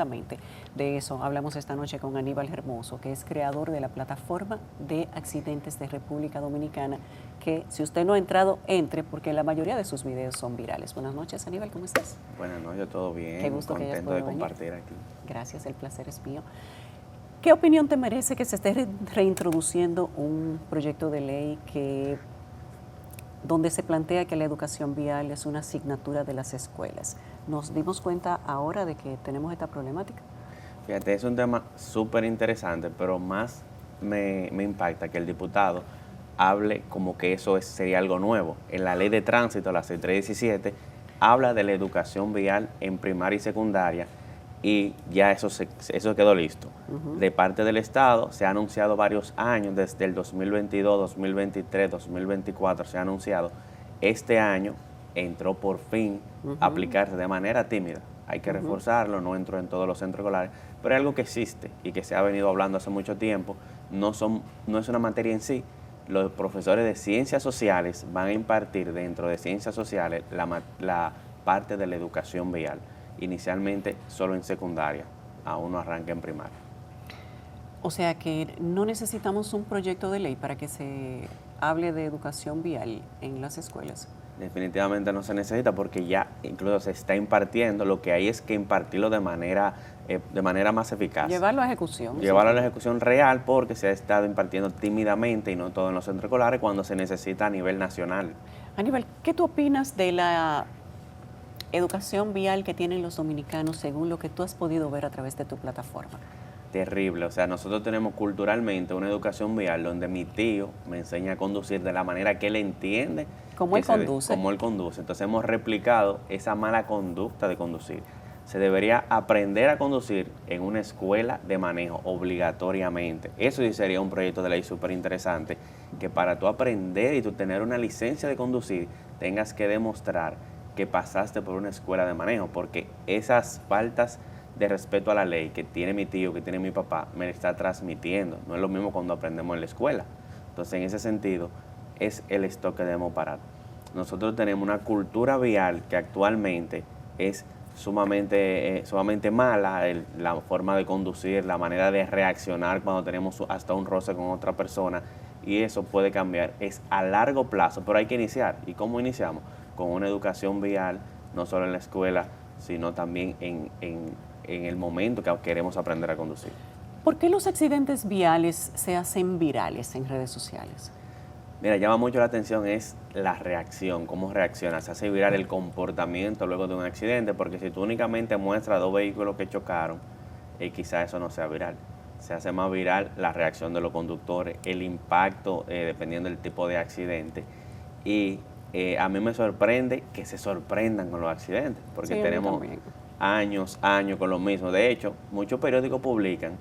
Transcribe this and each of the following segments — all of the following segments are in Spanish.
Exactamente, de eso hablamos esta noche con Aníbal Hermoso, que es creador de la plataforma de accidentes de República Dominicana, que si usted no ha entrado, entre, porque la mayoría de sus videos son virales. Buenas noches, Aníbal, ¿cómo estás? Buenas noches, todo Qué bien, gusto que hayas contento de podido venir. compartir aquí. Gracias, el placer es mío. ¿Qué opinión te merece que se esté reintroduciendo un proyecto de ley donde se plantea que la educación vial es una asignatura de las escuelas? ¿Nos dimos cuenta ahora de que tenemos esta problemática? Fíjate, es un tema súper interesante, pero más me impacta que el diputado hable como que sería algo nuevo. En la ley de tránsito, la 6317, habla de la educación vial en primaria y secundaria y ya eso quedó listo. De parte del Estado se ha anunciado varios años, desde el 2022, 2023, 2024 se ha anunciado. Este año entró por fin a aplicarse de manera tímida. Hay que reforzarlo, no entró en todos los centros escolares, pero es algo que existe y que se ha venido hablando hace mucho tiempo. No es una materia en sí. Los profesores de ciencias sociales van a impartir dentro de ciencias sociales la parte de la educación vial, inicialmente solo en secundaria, aún no arranca en primaria. O sea que no necesitamos un proyecto de ley para que se hable de educación vial en las escuelas. Definitivamente no se necesita porque ya incluso se está impartiendo, lo que hay es que impartirlo de manera más eficaz. Llevarlo a ejecución. Llevarlo a la ejecución real porque se ha estado impartiendo tímidamente y no todo en los centros escolares cuando se necesita a nivel nacional. Aníbal, ¿qué tú opinas de la educación vial que tienen los dominicanos según lo que tú has podido ver a través de tu plataforma? Terrible, o sea, nosotros tenemos culturalmente una educación vial donde mi tío me enseña a conducir de la manera que él entiende. ¿Cómo él conduce? Como él conduce. Entonces hemos replicado esa mala conducta de conducir. Se debería aprender a conducir en una escuela de manejo obligatoriamente. Eso sí sería un proyecto de ley súper interesante, que para tú aprender y tú tener una licencia de conducir, tengas que demostrar que pasaste por una escuela de manejo, porque esas faltas de respeto a la ley que tiene mi tío, que tiene mi papá, me la está transmitiendo. No es lo mismo cuando aprendemos en la escuela. Entonces, en ese sentido, es el stop que debemos parar. Nosotros tenemos una cultura vial que actualmente es sumamente mala, la forma de conducir, la manera de reaccionar cuando tenemos hasta un roce con otra persona, y eso puede cambiar. Es a largo plazo, pero hay que iniciar. ¿Y cómo iniciamos? Con una educación vial, no solo en la escuela, sino también en el momento que queremos aprender a conducir. ¿Por qué los accidentes viales se hacen virales en redes sociales? Mira, llama mucho la atención es la reacción, cómo reacciona. Se hace viral el comportamiento luego de un accidente, porque si tú únicamente muestras dos vehículos que chocaron, quizás eso no sea viral. Se hace más viral la reacción de los conductores, el impacto, dependiendo del tipo de accidente. Y a mí me sorprende que se sorprendan con los accidentes, porque Sí, tenemos años con lo mismo. De hecho, muchos periódicos publican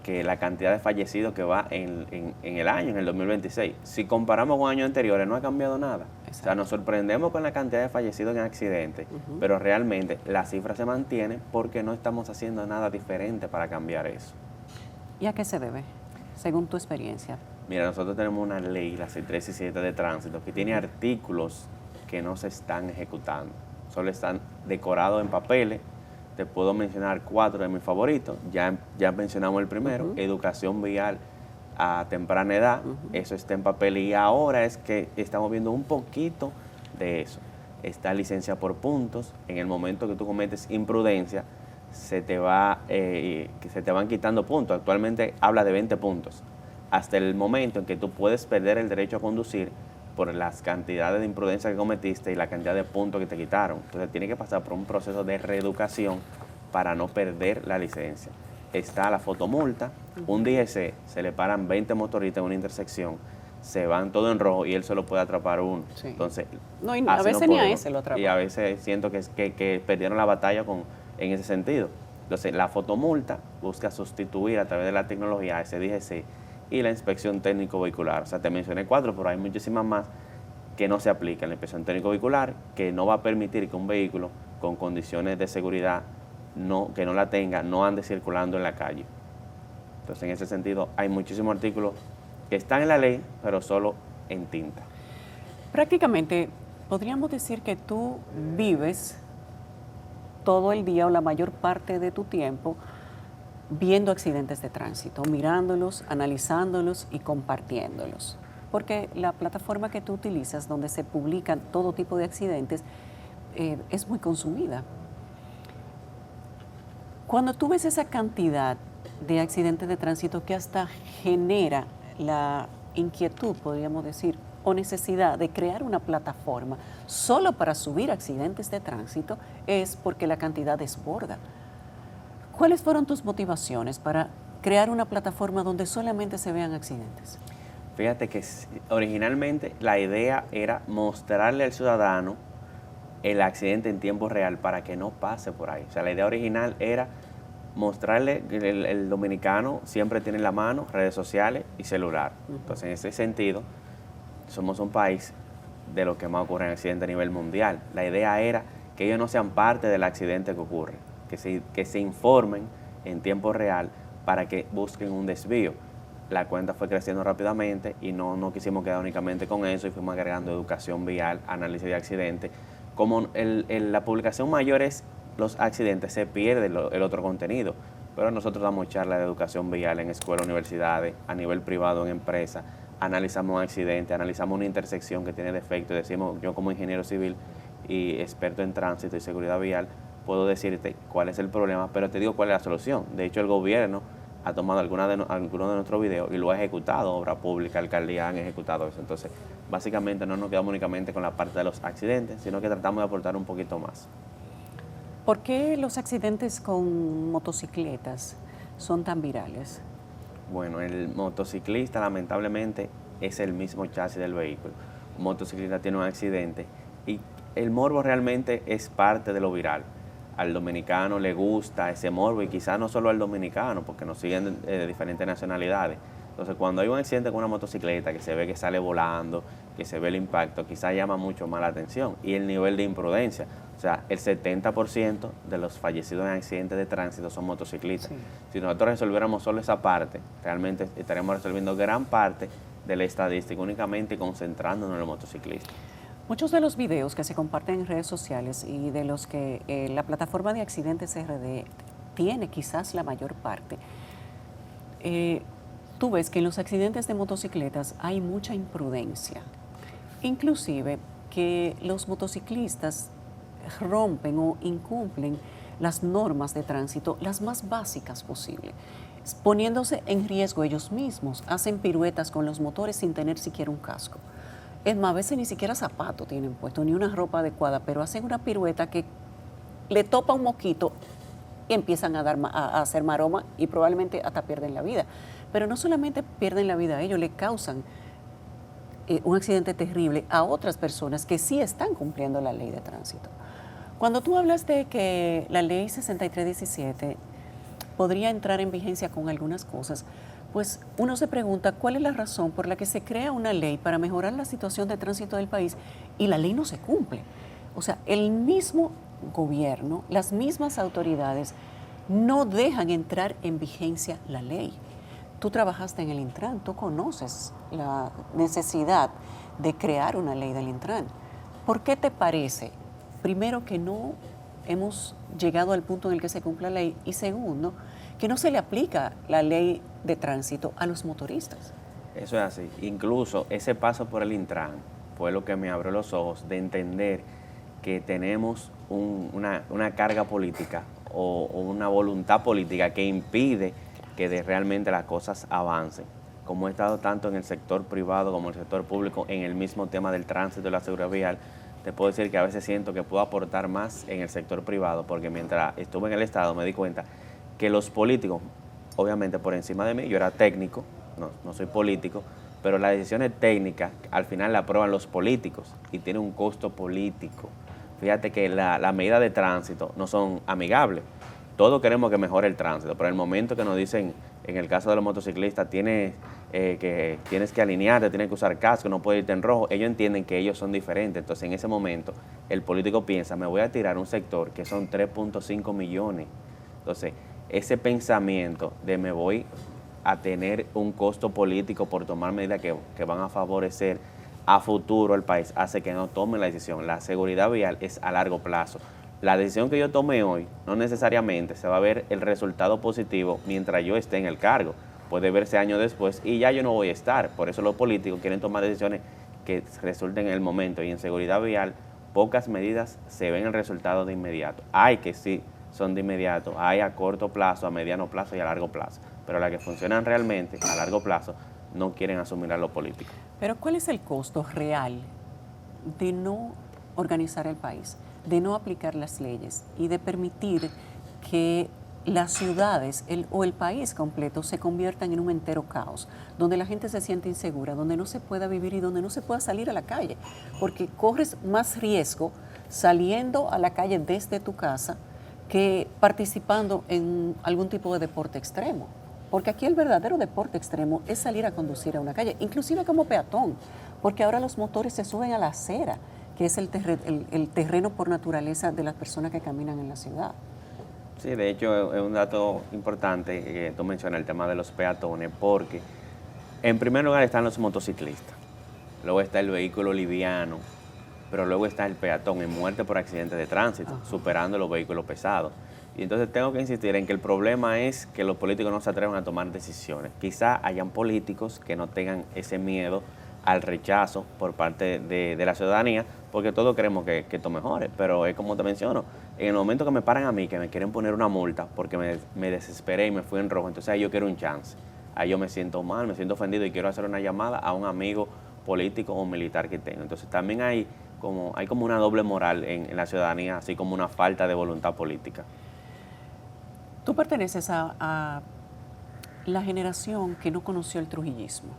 que la cantidad de fallecidos que va en el año, en el 2026. Si comparamos con años anteriores, no ha cambiado nada. Exacto. O sea, nos sorprendemos con la cantidad de fallecidos en accidentes, pero realmente la cifra se mantiene porque no estamos haciendo nada diferente para cambiar eso. ¿Y a qué se debe, según tu experiencia? Mira, nosotros tenemos una ley, la 6317 de tránsito, que tiene artículos que no se están ejecutando. Solo están decorados en papeles. Te puedo mencionar 4 de mis favoritos. Ya mencionamos el primero, educación vial a temprana edad. Eso está en papel y ahora es que estamos viendo un poquito de eso. Está licencia por puntos. En el momento que tú cometes imprudencia, se te van quitando puntos. Actualmente habla de 20 puntos. Hasta el momento en que tú puedes perder el derecho a conducir por las cantidades de imprudencia que cometiste y la cantidad de puntos que te quitaron. Entonces tiene que pasar por un proceso de reeducación para no perder la licencia. Está la fotomulta, un DGC, se le paran 20 motoristas en una intersección, se van todo en rojo y él solo puede atrapar uno. Sí. Entonces, no, y a veces ni a ese lo atrapa. Y a veces siento que perdieron la batalla en ese sentido. Entonces, la fotomulta busca sustituir a través de la tecnología a ese DGC y la inspección técnico vehicular. O sea, te mencioné 4, pero hay muchísimas más que no se aplican. La inspección técnico vehicular, que no va a permitir que un vehículo con condiciones de seguridad que no la tenga, no ande circulando en la calle. Entonces, en ese sentido, hay muchísimos artículos que están en la ley, pero solo en tinta. Prácticamente, podríamos decir que tú vives todo el día o la mayor parte de tu tiempo viendo accidentes de tránsito, mirándolos, analizándolos y compartiéndolos. Porque la plataforma que tú utilizas, donde se publican todo tipo de accidentes, es muy consumida. Cuando tú ves esa cantidad de accidentes de tránsito que hasta genera la inquietud, podríamos decir, o necesidad de crear una plataforma solo para subir accidentes de tránsito, es porque la cantidad desborda. ¿Cuáles fueron tus motivaciones para crear una plataforma donde solamente se vean accidentes? Fíjate que originalmente la idea era mostrarle al ciudadano el accidente en tiempo real para que no pase por ahí. O sea, la idea original era mostrarle que el dominicano siempre tiene en la mano redes sociales y celular. Entonces, en ese sentido, somos un país de los que más ocurren accidentes a nivel mundial. La idea era que ellos no sean parte del accidente que ocurre, que se informen en tiempo real para que busquen un desvío. La cuenta fue creciendo rápidamente y no quisimos quedar únicamente con eso y fuimos agregando educación vial, análisis de accidentes. Como la publicación mayor es los accidentes, se pierde el otro contenido, pero nosotros damos charlas de educación vial en escuelas, universidades, a nivel privado, en empresas, analizamos un accidente, analizamos una intersección que tiene defecto y decimos, yo como ingeniero civil y experto en tránsito y seguridad vial, puedo decirte cuál es el problema, pero te digo cuál es la solución. De hecho, el gobierno ha tomado algunos de nuestros videos y lo ha ejecutado, obra pública, alcaldía han ejecutado eso. Entonces, básicamente no nos quedamos únicamente con la parte de los accidentes, sino que tratamos de aportar un poquito más. ¿Por qué los accidentes con motocicletas son tan virales? Bueno, el motociclista lamentablemente es el mismo chasis del vehículo. Un motociclista tiene un accidente y el morbo realmente es parte de lo viral. Al dominicano le gusta ese morbo y quizás no solo al dominicano, porque nos siguen de diferentes nacionalidades. Entonces, cuando hay un accidente con una motocicleta que se ve que sale volando, que se ve el impacto, quizás llama mucho más la atención y el nivel de imprudencia. O sea, el 70% de los fallecidos en accidentes de tránsito son motociclistas. Sí. Si nosotros resolviéramos solo esa parte, realmente estaríamos resolviendo gran parte de la estadística únicamente concentrándonos en los motociclistas. Muchos de los videos que se comparten en redes sociales y de los que la plataforma de Accidentes RD tiene quizás la mayor parte, tú ves que en los accidentes de motocicletas hay mucha imprudencia. Inclusive que los motociclistas rompen o incumplen las normas de tránsito, las más básicas posibles, poniéndose en riesgo ellos mismos, hacen piruetas con los motores sin tener siquiera un casco. Es más, a veces ni siquiera zapatos tienen puesto, ni una ropa adecuada, pero hacen una pirueta que le topa un mosquito y empiezan a hacer maroma y probablemente hasta pierden la vida. Pero no solamente pierden la vida a ellos, le causan un accidente terrible a otras personas que sí están cumpliendo la ley de tránsito. Cuando tú hablas de que la ley 6317 podría entrar en vigencia con algunas cosas, pues uno se pregunta cuál es la razón por la que se crea una ley para mejorar la situación de tránsito del país y la ley no se cumple. O sea, el mismo gobierno, las mismas autoridades no dejan entrar en vigencia la ley. Tú trabajaste en el Intran, tú conoces la necesidad de crear una ley del Intran. ¿Por qué te parece, primero, que no hemos llegado al punto en el que se cumpla la ley y segundo, que no se le aplica la ley de tránsito a los motoristas? Eso es así. Incluso ese paso por el Intran fue lo que me abrió los ojos de entender que tenemos una carga política o una voluntad política que impide que realmente las cosas avancen. Como he estado tanto en el sector privado como en el sector público en el mismo tema del tránsito y la seguridad vial, te puedo decir que a veces siento que puedo aportar más en el sector privado, porque mientras estuve en el Estado me di cuenta que los políticos, obviamente por encima de mí, yo era técnico, no soy político, pero las decisiones técnicas al final las aprueban los políticos y tiene un costo político. Fíjate que las medidas de tránsito no son amigables. Todos queremos que mejore el tránsito, pero en el momento que nos dicen, en el caso de los motociclistas, tienes que alinearte, tienes que usar casco, no puedes irte en rojo, ellos entienden que ellos son diferentes. Entonces, en ese momento, el político piensa, me voy a tirar un sector que son 3.5 millones. Entonces, ese pensamiento de me voy a tener un costo político por tomar medidas que van a favorecer a futuro al país, hace que no tomen la decisión. La seguridad vial es a largo plazo. la decisión que yo tome hoy no necesariamente se va a ver el resultado positivo mientras yo esté en el cargo. Puede verse años después y ya yo no voy a estar. Por eso los políticos quieren tomar decisiones que resulten en el momento, y en seguridad vial pocas medidas se ven el resultado de inmediato. Hay que sí son de inmediato, hay a corto plazo, a mediano plazo y a largo plazo, pero las que funcionan realmente a largo plazo no quieren asumir a los políticos. Pero ¿cuál es el costo real de no organizar el país, de no aplicar las leyes y de permitir que las ciudades o el país completo se conviertan en un entero caos, donde la gente se siente insegura, donde no se pueda vivir y donde no se pueda salir a la calle? Porque corres más riesgo saliendo a la calle desde tu casa que participando en algún tipo de deporte extremo. Porque aquí el verdadero deporte extremo es salir a conducir a una calle, inclusive como peatón, porque ahora los motores se suben a la acera, que es el terreno por naturaleza de las personas que caminan en la ciudad. Sí, de hecho es un dato importante que tú mencionas, el tema de los peatones, porque en primer lugar están los motociclistas, luego está el vehículo liviano, pero luego está el peatón en muerte por accidente de tránsito, superando los vehículos pesados. Y entonces tengo que insistir en que el problema es que los políticos no se atrevan a tomar decisiones. Quizá hayan políticos que no tengan ese miedo al rechazo por parte de la ciudadanía, porque todos queremos que esto mejore, pero es como te menciono, en el momento que me paran a mí, que me quieren poner una multa porque me desesperé y me fui en rojo, entonces ahí yo quiero un chance, ahí yo me siento mal, me siento ofendido y quiero hacer una llamada a un amigo político o militar que tengo. Entonces también hay como una doble moral en la ciudadanía, así como una falta de voluntad política. Tú perteneces a la generación que no conoció el trujillismo,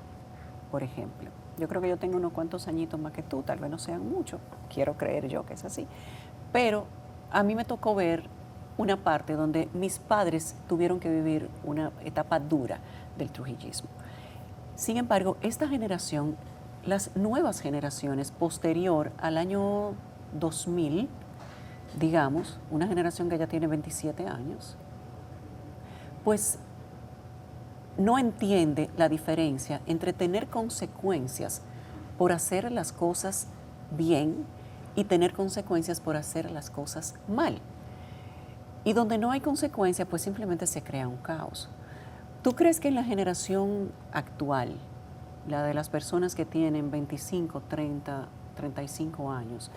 por ejemplo. Yo creo que yo tengo unos cuantos añitos más que tú, tal vez no sean muchos, quiero creer yo que es así. Pero a mí me tocó ver una parte donde mis padres tuvieron que vivir una etapa dura del trujillismo. Sin embargo, esta generación, las nuevas generaciones posterior al año 2000, digamos, una generación que ya tiene 27 años, pues no entiende la diferencia entre tener consecuencias por hacer las cosas bien y tener consecuencias por hacer las cosas mal. Y donde no hay consecuencia, pues simplemente se crea un caos. ¿Tú crees que en la generación actual, la de las personas que tienen 25, 30, 35 años,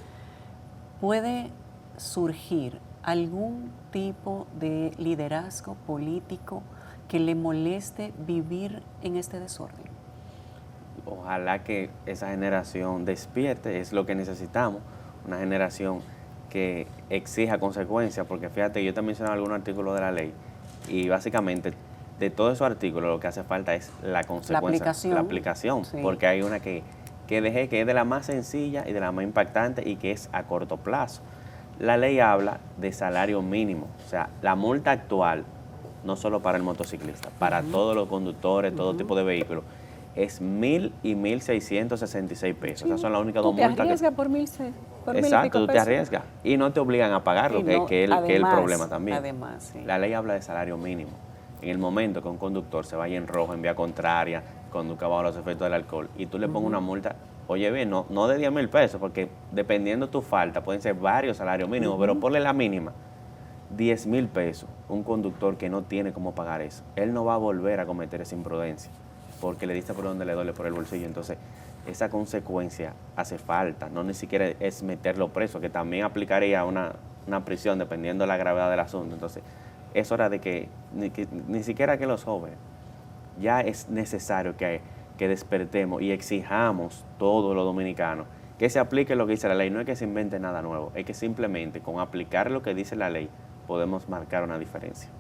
puede surgir algún tipo de liderazgo político que le moleste vivir en este desorden? Ojalá que esa generación despierte, es lo que necesitamos, una generación que exija consecuencias, porque fíjate, yo te mencionaba algún artículo de la ley y básicamente de todos esos artículos lo que hace falta es la consecuencia, la aplicación, sí. Porque hay una que dejé que es de la más sencilla y de la más impactante y que es a corto plazo. La ley habla de salario mínimo, o sea, la multa actual, no solo para el motociclista, para todos los conductores, todo tipo de vehículos, es 1.000 y 1.666 pesos. Sí. Esas son las únicas dos multas. Tú te arriesgas por 1.000. Exacto, tú te arriesgas y no te obligan a pagarlo, que es el problema también. Además, sí. La ley habla de salario mínimo. En el momento que un conductor se vaya en rojo, en vía contraria, conduzca bajo los efectos del alcohol, y tú le pongas una multa, oye bien, no de 10.000 pesos, porque dependiendo de tu falta, pueden ser varios salarios mínimos, pero ponle la mínima, 10.000 pesos, un conductor que no tiene cómo pagar eso, él no va a volver a cometer esa imprudencia, porque le diste por donde le duele, por el bolsillo. Entonces, esa consecuencia hace falta, no ni siquiera es meterlo preso, que también aplicaría una prisión dependiendo de la gravedad del asunto. Entonces, es hora de que ni siquiera que los jóvenes, ya es necesario que despertemos y exijamos todos los dominicanos que se aplique lo que dice la ley. No es que se invente nada nuevo, es que simplemente con aplicar lo que dice la ley podemos marcar una diferencia.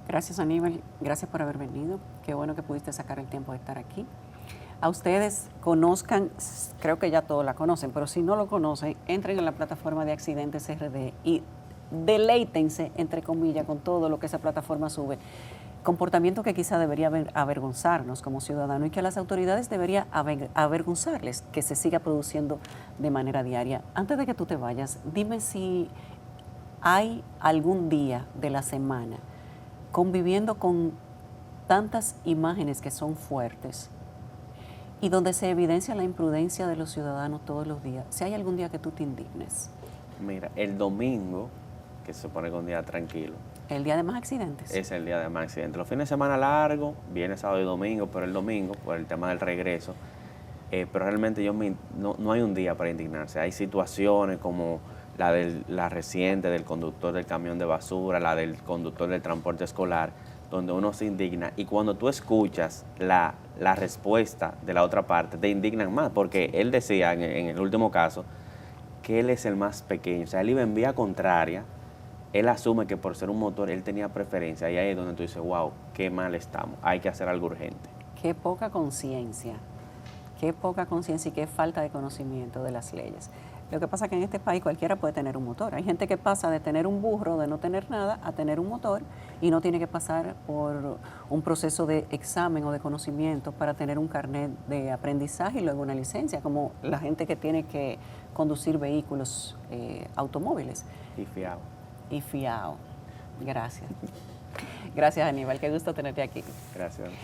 Gracias, Aníbal, gracias por haber venido, qué bueno que pudiste sacar el tiempo de estar aquí. A ustedes conozcan, creo que ya todos la conocen, pero si no lo conocen, entren en la plataforma de Accidentes RD y deleítense, entre comillas, con todo lo que esa plataforma sube. Comportamiento que quizá debería avergonzarnos como ciudadanos y que a las autoridades debería avergonzarles, que se siga produciendo de manera diaria. Antes de que tú te vayas, dime si hay algún día de la semana, conviviendo con tantas imágenes que son fuertes y donde se evidencia la imprudencia de los ciudadanos todos los días, si hay algún día que tú te indignes. Mira, el domingo, que se supone que es un día tranquilo, El día de más accidentes. es el día de más accidentes. Los fines de semana largos, viernes, sábado y domingo, pero el domingo, por el tema del regreso, pero realmente no hay un día para indignarse. Hay situaciones como la reciente del conductor del camión de basura, la del conductor del transporte escolar, donde uno se indigna y cuando tú escuchas la respuesta de la otra parte, te indignan más, porque él decía en el último caso que él es el más pequeño, o sea, él iba en vía contraria, él asume que por ser un motor él tenía preferencia y ahí es donde tú dices, wow, qué mal estamos, hay que hacer algo urgente. Qué poca conciencia y qué falta de conocimiento de las leyes. Lo que pasa es que en este país cualquiera puede tener un motor. Hay gente que pasa de tener un burro, de no tener nada, a tener un motor y no tiene que pasar por un proceso de examen o de conocimiento para tener un carnet de aprendizaje y luego una licencia, como la gente que tiene que conducir vehículos automóviles. Y fiado. Y fiado. Gracias. Gracias, Aníbal. Qué gusto tenerte aquí. Gracias.